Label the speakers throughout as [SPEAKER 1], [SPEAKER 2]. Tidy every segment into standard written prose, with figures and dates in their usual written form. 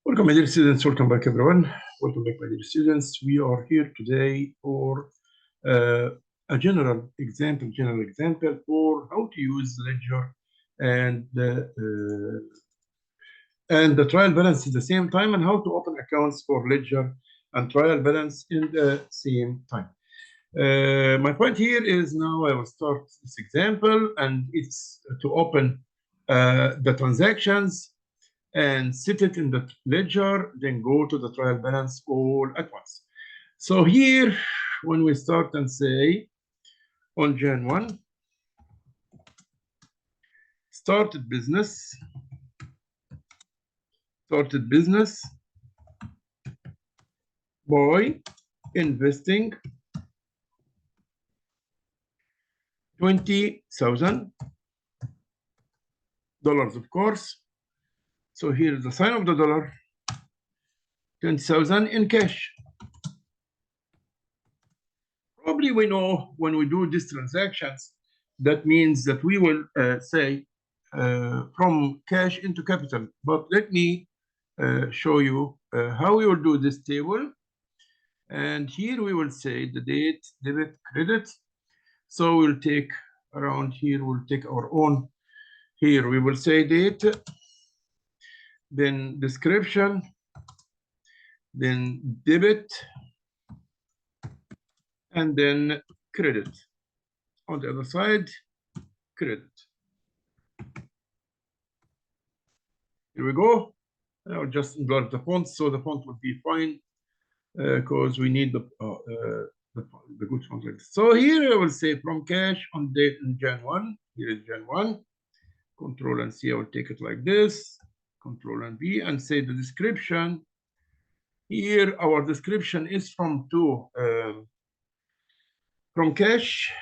[SPEAKER 1] Welcome, my dear students. Welcome back, everyone. Welcome back, my dear students. We are here today for a general example for how to use ledger and the trial balance at the same time, and how to open accounts for ledger and trial balance in the same time. My point here is now I will start this example, and it's to open the transactions and set it in the ledger, then go to the trial balance all at once. So here, when we start and say on Jan 1, started business by investing $20,000, of course. So here is the sign of the dollar, 20,000 in cash. Probably we know when we do these transactions, that means that we will say from cash into capital. But let me show you how we will do this table. And here we will say the date, debit, credit. So we'll take around here, we'll take our own. Here we will say date, then description, then debit, and then credit. On the other side, credit. Here we go. I'll just enlarge the font so the font will be fine because we need the good font like this. So here I will say from cash on date in Jan 1. Here is Jan 1. Control and C, I will take it like this. Control and V and say the description. Here our description is from cash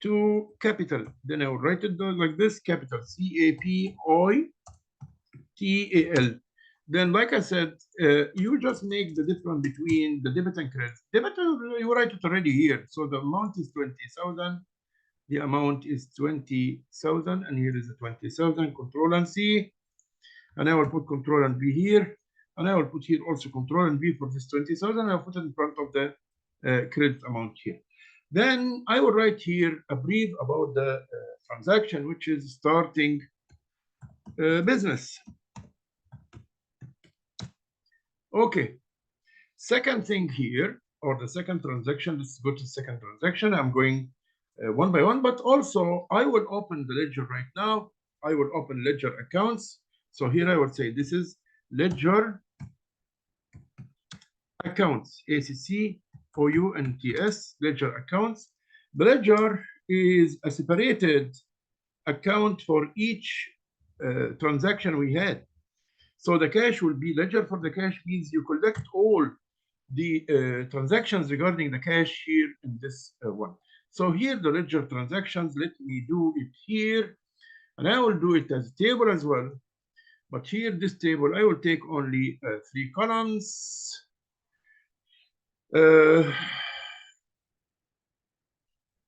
[SPEAKER 1] to capital. Then I will write it down like this, capital CAPITAL. Then, like I said, you just make the difference between the debit and credit. Debit, you write it already here. So the amount is 20,000. The amount is 20,000, and here is the 20,000. Control and C, and I will put Control and V here, and I will put here also Control and V for this 20,000. I'll put it in front of the credit amount here. Then I will write here a brief about the transaction, which is starting business. Okay, second thing here, or the second transaction, let's go to the second transaction. I'm going one by one, but also I will open the ledger right now. I will open ledger accounts. So here I will say this is ledger accounts, ACCOUNTS, ledger accounts. The ledger is a separated account for each transaction we had. So the cash will be ledger for the cash means you collect all the transactions regarding the cash here in this one. So here the ledger transactions, let me do it here. And I will do it as a table as well. But here, this table, I will take only 3 columns.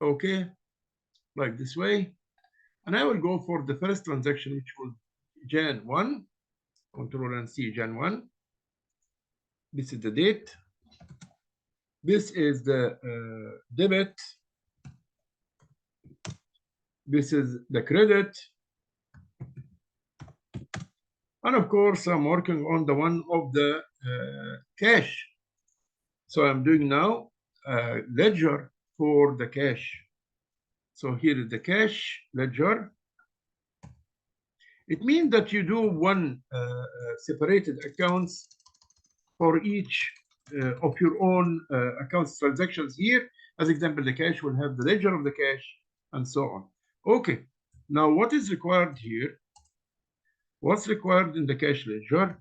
[SPEAKER 1] Okay, like this way. And I will go for the first transaction, which will Jan 1. Control and C, Jan 1. This is the date. This is the debit. This is the credit. And of course, I'm working on the one of the cash. So I'm doing now ledger for the cash. So here is the cash ledger. It means that you do one separated accounts for each of your own accounts transactions here. As example, the cash will have the ledger of the cash and so on. Okay, now what is required here? What's required in the cash ledger?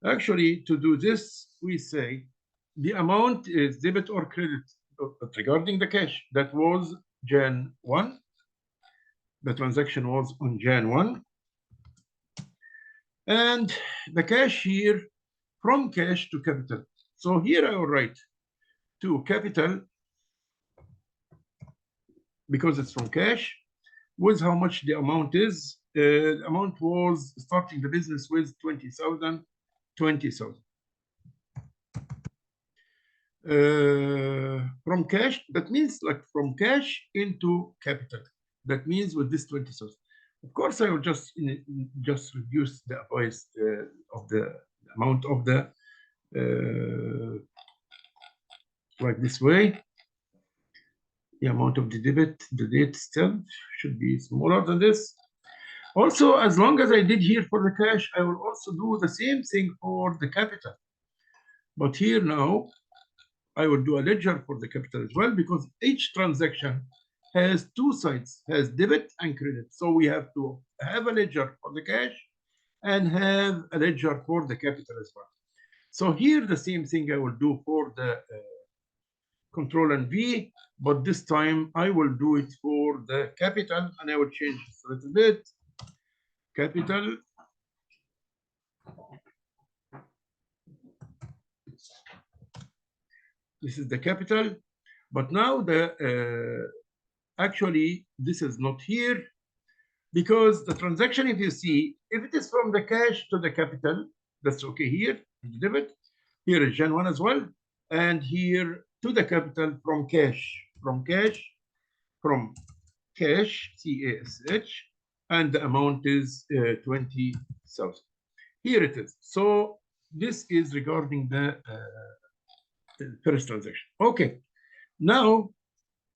[SPEAKER 1] Actually, to do this, we say the amount is debit or credit regarding the cash. That was Jan 1. The transaction was on Jan 1. And the cash here from cash to capital. So here I will write to capital because it's from cash with how much the amount is. The amount was starting the business with 20,000. 20,000. From cash, that means like from cash into capital. That means with this 20,000. Of course, I will just reduce the price of the amount of the like this way. The amount of the debit, the date still should be smaller than this. Also, as long as I did here for the cash, I will also do the same thing for the capital. But here now, I will do a ledger for the capital as well, because each transaction has two sides, has debit and credit. So we have to have a ledger for the cash and have a ledger for the capital as well. So here the same thing I will do for the Control and V, but this time I will do it for the capital, and I will change this a little bit. Capital. This is the capital, but now the actually this is not here, because the transaction, if you see, if it is from the cash to the capital, that's okay here, debit. Here is Gen 1 as well, and here to the capital from cash, CASH, and the amount is 20,000. Here it is. So this is regarding the first transaction. Okay, now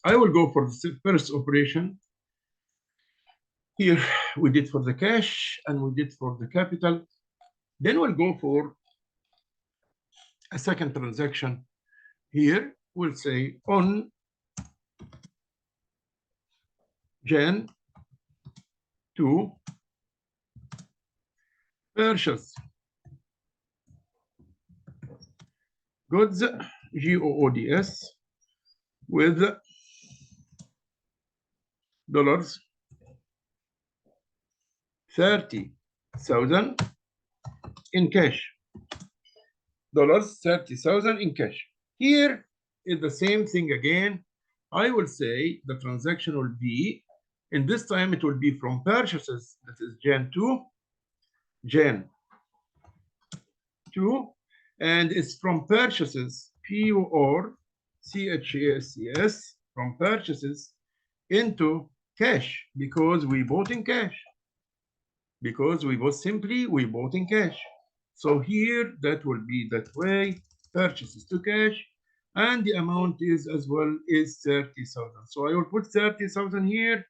[SPEAKER 1] I will go for the first operation. Here we did for the cash and we did for the capital. Then we'll go for a second transaction. Here we'll say on Gen 2 purchase goods, GOODS, with dollars 30,000 in cash. Dollars 30,000 in cash. Here is the same thing again. I will say the transaction will be, and this time it will be from purchases. That is Gen 2, and it's from purchases, PURCHASCS, from purchases into cash, because we bought in cash. Because we bought in cash. So here that will be that way, purchases to cash, and the amount is as well is 30,000. So I will put 30,000 here,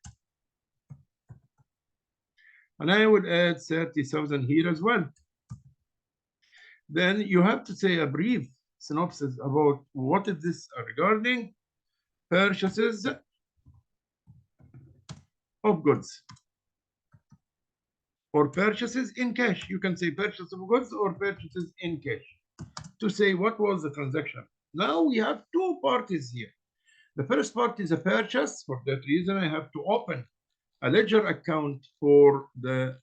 [SPEAKER 1] and I will add 30,000 here as well. Then you have to say a brief synopsis about what is this regarding. Purchases of goods, or purchases in cash. You can say purchase of goods or purchases in cash to say what was the transaction. Now we have two parties here. The first part is a purchase. For that reason, I have to open a ledger account for the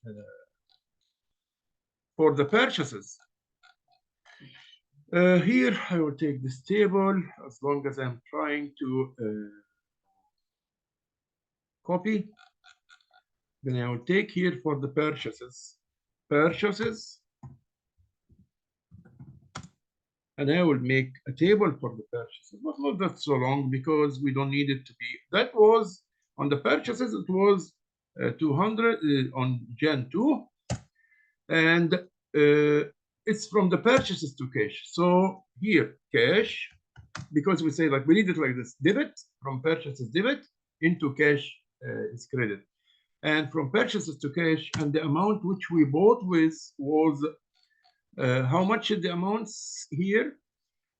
[SPEAKER 1] purchases. Here I will take this table, as long as I'm trying to copy. Then I will take here for the purchases, and I will make a table for the purchases, but not that so long, because we don't need it to be. That was on the purchases, it was 200 on Gen 2, and it's from the purchases to cash. So here, cash, because we say like we need it like this, debit, from purchases debit into cash is credit. And from purchases to cash, and the amount which we bought with was, how much is the amounts here?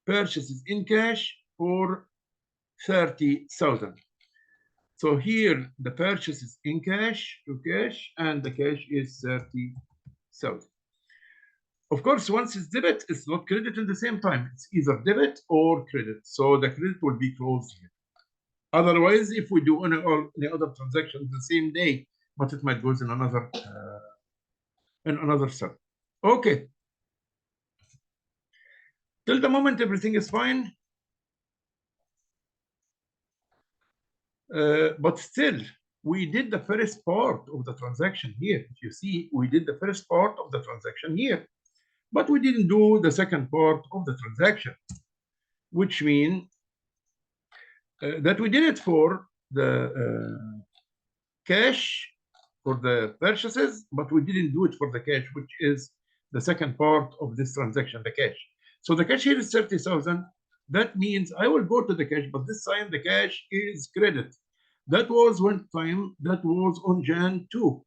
[SPEAKER 1] Purchases in cash for 30,000. So here the purchase is in cash to cash, and the cash is 30,000. Of course, once it's debit, it's not credit at the same time. It's either debit or credit. So the credit will be closed here. Otherwise, if we do any other transactions the same day, but it might go in another cell. Okay. Till the moment, everything is fine. But still, we did the first part of the transaction here. If you see, we did the first part of the transaction here. But we didn't do the second part of the transaction, which means that we did it for the cash for the purchases, but we didn't do it for the cash, which is the second part of this transaction, the cash. So the cash here is 30,000. That means I will go to the cash, but this time the cash is credit. That was one time, that was on Jan 2.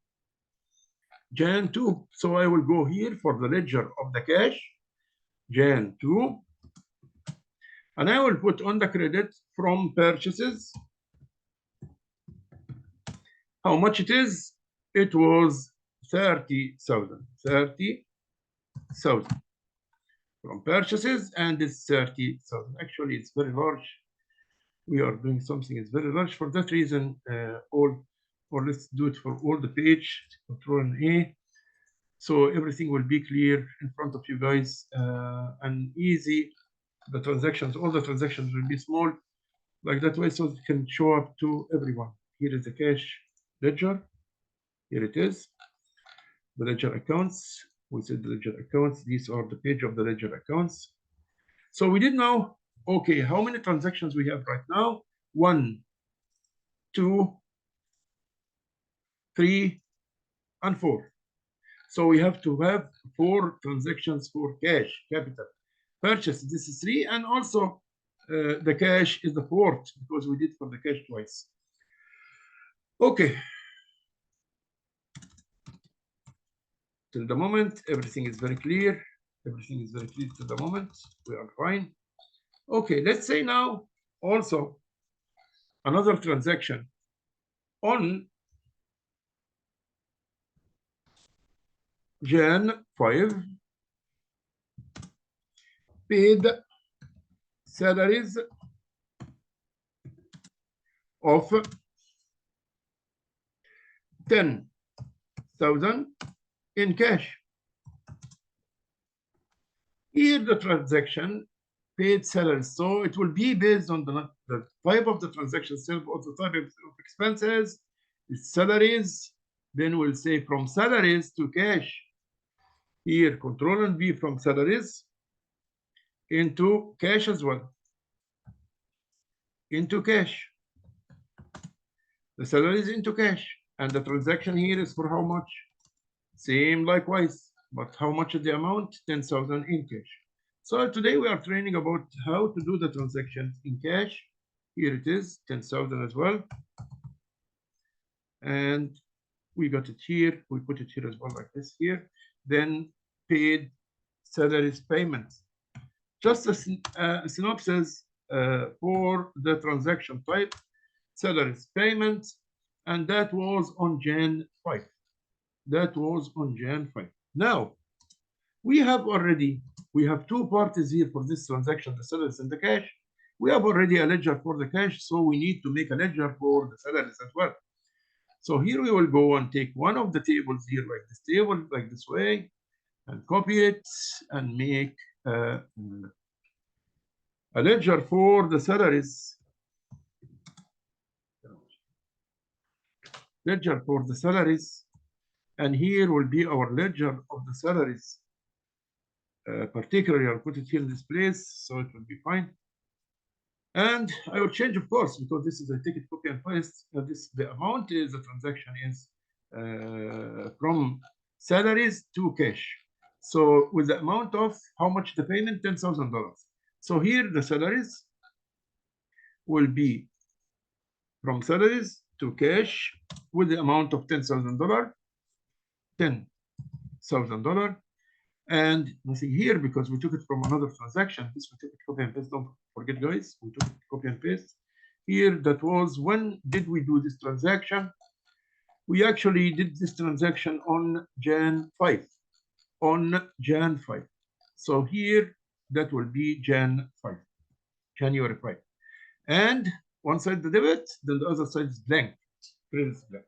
[SPEAKER 1] Jan 2. So I will go here for the ledger of the cash, Jan 2. And I will put on the credit from purchases. How much it is? It was 30,000. 30,000 from purchases, and it's 30,000. Actually, it's very large. We are doing something it's very large. For that reason, let's do it for all the page. Control A. So everything will be clear in front of you guys and easy. The transactions, all the transactions will be small like that way, so it can show up to everyone. Here is the cash ledger. Here it is. The ledger accounts. We said the ledger accounts. These are the page of the ledger accounts. So we did now, okay, how many transactions we have right now? 1, 2, 3, and 4. So we have to have 4 transactions for cash, capital. Purchase, this is 3, and also the cash is the 4th because we did for the cash twice. Okay. Till the moment, everything is very clear. Everything is very clear to the moment. We are fine. Okay, let's say now also another transaction on Jan 5, paid salaries of 10,000 in cash. Here the transaction paid salaries. So it will be based on the type of the transaction itself, or the type of expenses, salaries. Then we'll say from salaries to cash. Here, Control and V from salaries into cash as well. Into cash. The salaries into cash. And the transaction here is for how much? Same likewise. But how much is the amount? 10,000 in cash. So today we are training about how to do the transactions in cash. Here it is, 10,000 as well. And we got it here. We put it here as well, like this here. Then paid salaries payments. Just a synopsis for the transaction type, salaries payment, and that was on Jan 5. That was on Jan 5. Now, we have 2 parties here for this transaction, the salaries and the cash. We have already a ledger for the cash, so we need to make a ledger for the salaries as well. So here we will go and take one of the tables here, like this table, like this way, and copy it and make a ledger for the salaries. Ledger for the salaries, and here will be our ledger of the salaries. Particularly, I'll put it here in this place, so it will be fine. And I will change, of course, because this is a ticket copy and paste. The amount is the transaction is from salaries to cash. So with the amount of how much the payment, $10,000. So here the salaries will be from salaries to cash with the amount of $10,000, $10,000. And nothing here because we took it from another transaction. This we took it copy and paste. Don't forget, guys, we took it copy and paste. Here, that was when did we do this transaction? We actually did this transaction on Jan 5. On Jan 5. So here, that will be Jan 5, January 5. And one side the debit, then the other side is blank. Credit is blank.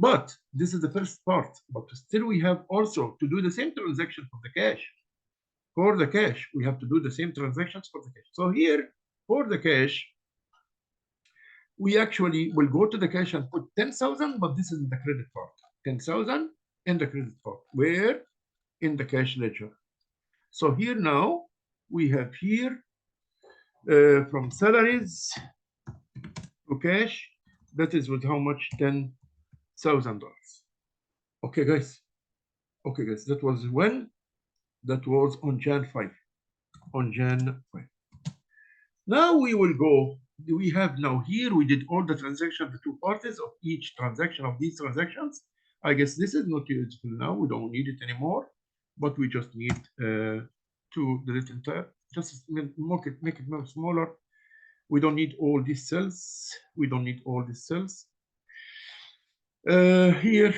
[SPEAKER 1] But this is the first part. But still we have also to do the same transaction for the cash. For the cash, we have to do the same transactions for the cash. So here, for the cash, we actually will go to the cash and put 10,000, but this is in the credit part. 10,000 in the credit part. Where? In the cash ledger. So here now, we have here from salaries to cash, that is with how much? $10,000. Okay, guys. Okay, guys, that was when? That was on Jan 5. On Jan 5. Now we will go. We have now here, we did all the transactions, the two parties of each transaction of these transactions. I guess this is not useful now. We don't need it anymore, but we just need to delete entire. Just make it more smaller. We don't need all these cells. We don't need all these cells. Here,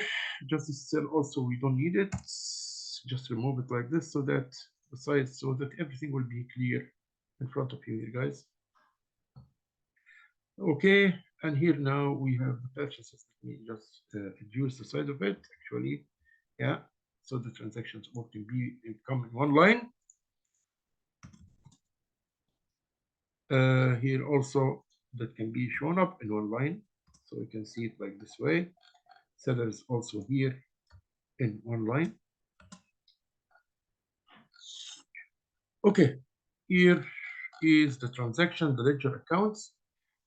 [SPEAKER 1] just this cell also, we don't need it. Just remove it like this so that the size, so that everything will be clear in front of you here, guys. Okay, and here now we have the purchases. Let me just reduce the size of it, actually. Yeah, so the transactions ought to be come in one line. Here also, that can be shown up in one line. So you can see it like this way. Seller is also here in one line. Okay, here is the transaction, the ledger accounts,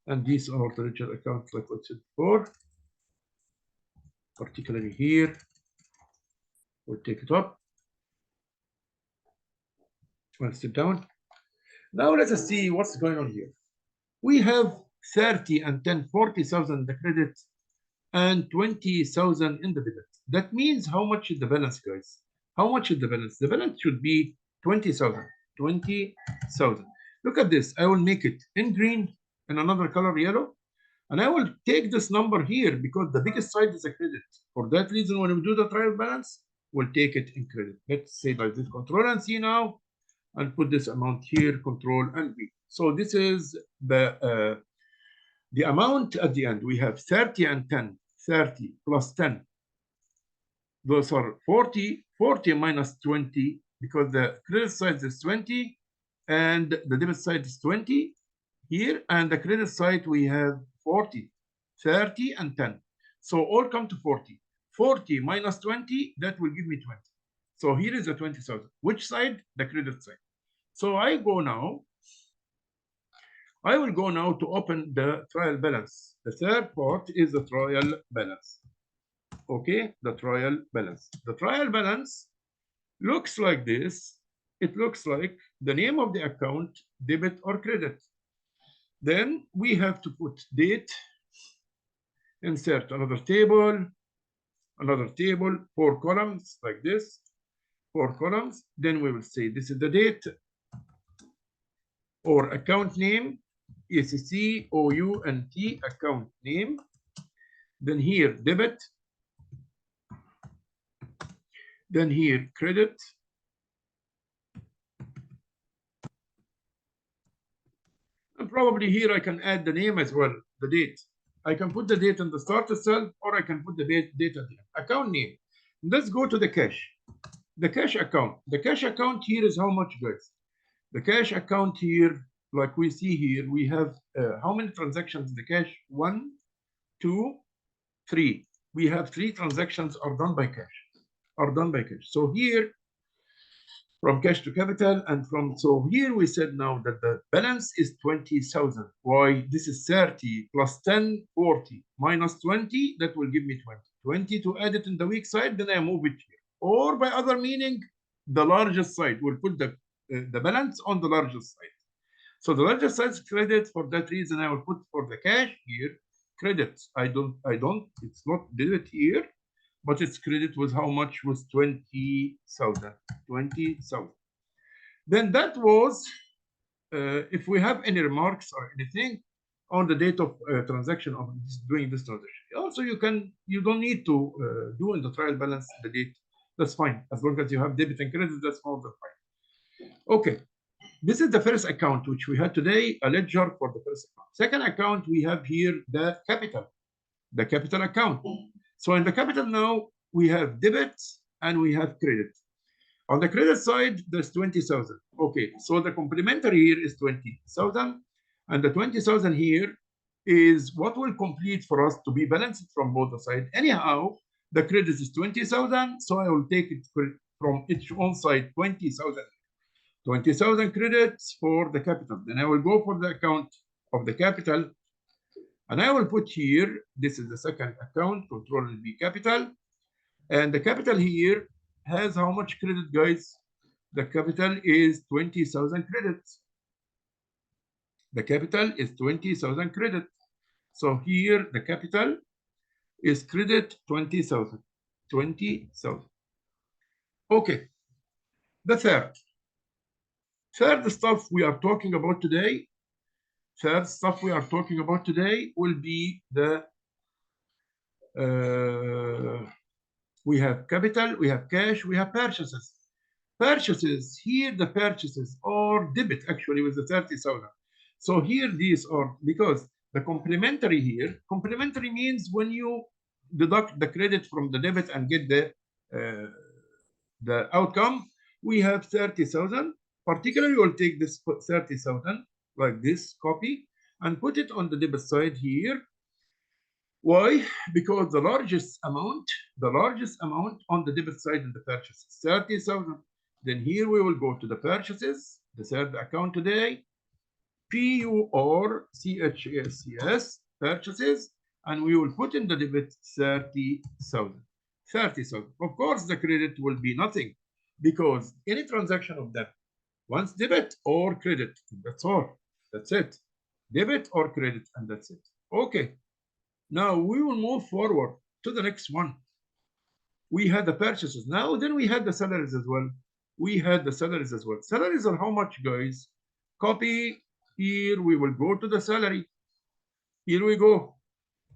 [SPEAKER 1] and these are the ledger accounts like I said before. Particularly here, we'll take it up. One step down. Now let us see what's going on here. We have 30 and 10, 40,000 in the credit and 20,000 in the debit. That means how much is the balance, guys? How much is the balance? The balance should be 20,000. 20,000. Look at this. I will make it in green and another color yellow. And I will take this number here because the biggest side is a credit. For that reason, when we do the trial balance, we'll take it in credit. Let's say like this, Control and C now, and put this amount here, Control and V. So this is the amount at the end. We have 30 and 10. 30 plus 10. Those are 40. 40 minus 20, because the credit side is 20 and the debit side is 20 here, and the credit side we have 40, 30 and 10. So all come to 40. 40 minus 20, that will give me 20. So here is the 20,000. Which side? The credit side. So I will go now to open the trial balance. The third part is the trial balance. Okay, the trial balance. The trial balance looks like this. It looks like the name of the account, debit or credit. Then we have to put date, insert another table, 4 columns like this, 4 columns. Then we will say this is the date, or account name, ACCOUNT, account name. Then here debit. Then here credit. And probably here I can add the name as well, the date. I can put the date in the start cell, or I can put the date at the end. Account name. Let's go to the cash. The cash account. The cash account here is how much, guys? The cash account here, like we see here, we have how many transactions in the cash? 1, 2, 3. We have 3 transactions are done by cash. So here, from cash to capital, and so here we said now that the balance is 20,000. Why? This is 30 plus 10, 40 minus 20, that will give me 20. 20 to add it in the weak side, then I move it here. Or by other meaning, the largest side. We'll put the balance on the largest side. So the largest side is credit. For that reason, I will put for the cash here, credit. It's not debit here, but it's credit with how much? Was 20,000. 20,000. Then that was, if we have any remarks or anything on the date of transaction of doing this transaction. Also, you don't need to do in the trial balance the date. That's fine. As long as you have debit and credit, that's all the fine. Okay. This is the first account which we had today, a ledger for the first account. Second account, we have here the capital account. So in the capital now, we have debit and we have credit. On the credit side, there's 20,000. Okay, so the complementary here is 20,000. And the 20,000 here is what will complete for us to be balanced from both sides. Anyhow, the credit is 20,000. So I will take it from each own side, 20,000. 20,000 credits for the capital. Then I will go for the account of the capital, and I will put here, this is the second account, control B capital, and the capital here has how much credit, guys? The capital is 20,000 credits. The capital is 20,000 credit. So here the capital is credit 20,000. 20,000. Okay. The third stuff we are talking about today. Third stuff we are talking about today will be the we have capital, we have cash, we have purchases. Purchases, here the purchases are debit actually with the 30,000. So here these are, because the complementary here, complementary means when you deduct the credit from the debit and get the outcome, we have 30,000. Particularly, we'll take this 30,000 like this, copy, and put it on the debit side here. Why? Because the largest amount on the debit side in the purchase is 30,000. Then here we will go to the purchases, the third account today, PURCHASCS, purchases, and we will put in the debit 30,000. 30,000. Of course, the credit will be nothing because any transaction of that, once debit or credit, that's all. That's it. Debit or credit, and that's it. Okay. Now we will move forward to the next one. We had the purchases. Now then we had the salaries as well. We had the salaries as well. Salaries are how much, guys? Copy. Here we will go to the salary. Here we go.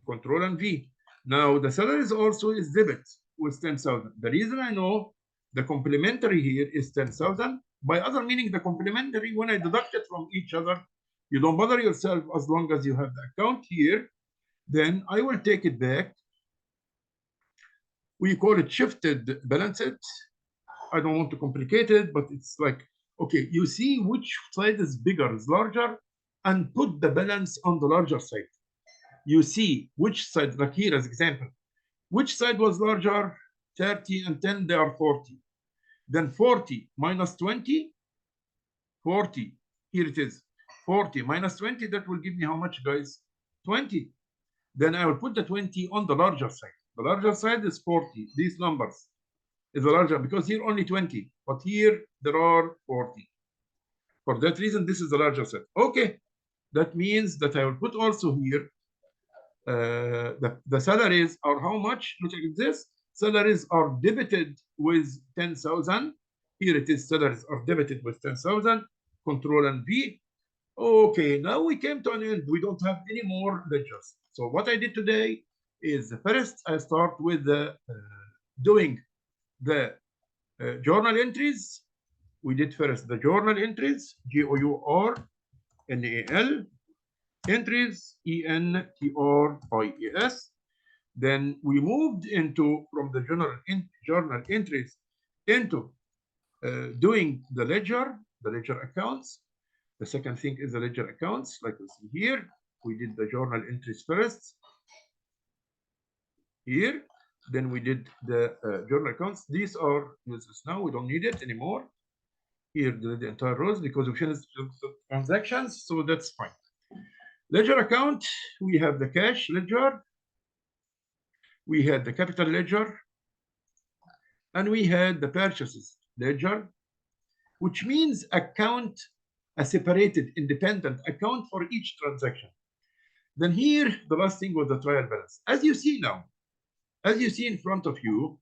[SPEAKER 1] Control and V. Now the salaries also is debit with 10,000. The reason I know the complementary here is 10,000. By other meaning, the complementary, when I deduct it from each other, you don't bother yourself as long as you have the account here. Then I will take it back. We call it shifted balance it. I don't want to complicate it, but it's like, okay, you see which side is bigger, is larger, and put the balance on the larger side. You see which side, like here as example, which side was larger? 30 and 10, they are 40. Then 40 minus 20, 40. Here it is, 40 minus 20, that will give me how much, guys? 20. Then I will put the 20 on the larger side. The larger side is 40. These numbers is the larger because here only 20, but here there are 40. For that reason, this is the larger side. Okay, that means that I will put also here the salaries are how much? Look at this. Salaries are debited with 10,000. Here it is, salaries are debited with 10,000. Control and V. Okay, now we came to an end. We don't have any more ledgers. So what I did today is first I start with doing the journal entries. We did first the journal entries, JOURNAL, entries, ENTRIES. Then we moved into, from the journal entries into doing the ledger accounts. The second thing is the ledger accounts, like we see here. We did the journal entries first here. Then we did the journal accounts. These are useless now. We don't need it anymore. Here, the entire rows because we finished the transactions, so that's fine. Ledger account, we have the cash ledger, we had the capital ledger, and we had the purchases ledger, which means account a separated, independent account for each transaction. Then here, the last thing was the trial balance. As you see now, as you see in front of you,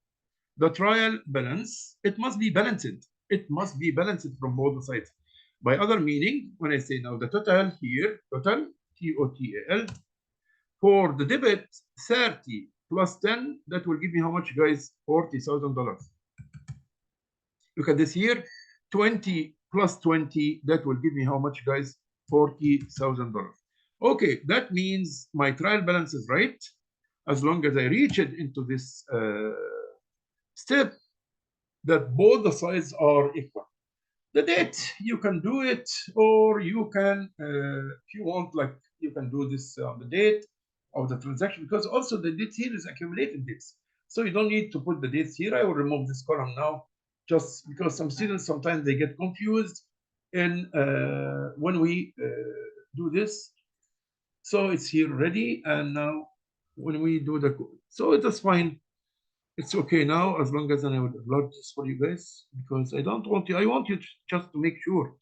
[SPEAKER 1] the trial balance, it must be balanced. It must be balanced from both sides. By other meaning, when I say now the total here, total, T-O-T-A-L, for the debit, 30 plus 10, that will give me how much, guys? $40,000. Look at this here, 20 plus 20, that will give me how much, guys? $40,000. Okay, that means my trial balance is right, as long as I reach it into this step, that both the sides are equal. The date, you can do it, or you can, if you want, like, you can do this on the date of the transaction, because also the date here is accumulated dates. So you don't need to put the dates here. I will remove this column now, just because some students, sometimes they get confused in when we do this. So it's here ready, and now when we do the code, so it is fine. It's okay now, as long as I will upload this for you guys, because I don't want you. I want you to, just to make sure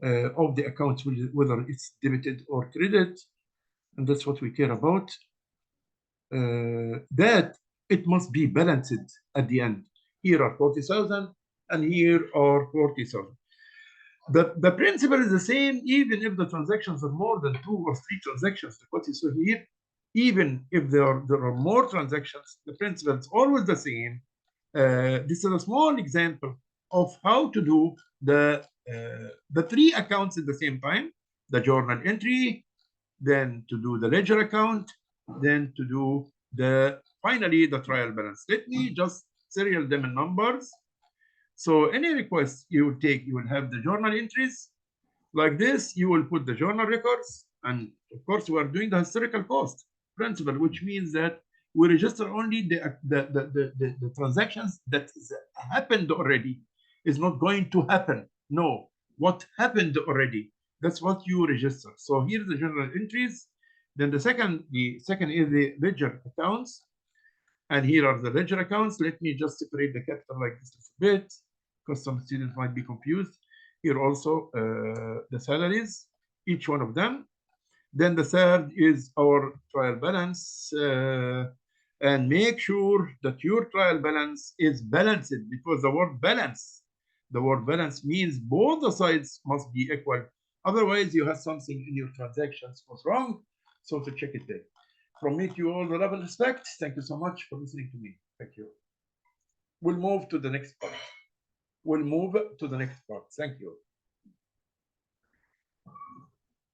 [SPEAKER 1] of the accounts, whether it's debited or credit, and that's what we care about. That it must be balanced at the end. Here are 40,000, and here are 40,000. The principle is the same, even if the transactions are more than 2 or 3 transactions. What you saw here, even if there are more transactions, the principle is always the same. This is a small example of how to do the 3 accounts at the same time: the journal entry, then to do the ledger account, then to do finally the trial balance. Let me just serial them in numbers. So any request you will take, you will have the journal entries like this. You will put the journal records, and of course we are doing the historical cost principle, which means that we register only the transactions that happened already. Is not going to happen. No, what happened already, that's what you register. So here's the journal entries. Then the second is the ledger accounts, and here are the ledger accounts. Let me just separate the capital like this a bit, because some students might be confused. Here also the salaries, each one of them. Then the third is our trial balance. And make sure that your trial balance is balanced, because the word balance means both the sides must be equal. Otherwise, you have something in your transactions was wrong. So to check it there. From me to you all the love and respect. Thank you so much for listening to me. Thank you. We'll move to the next part. Thank you.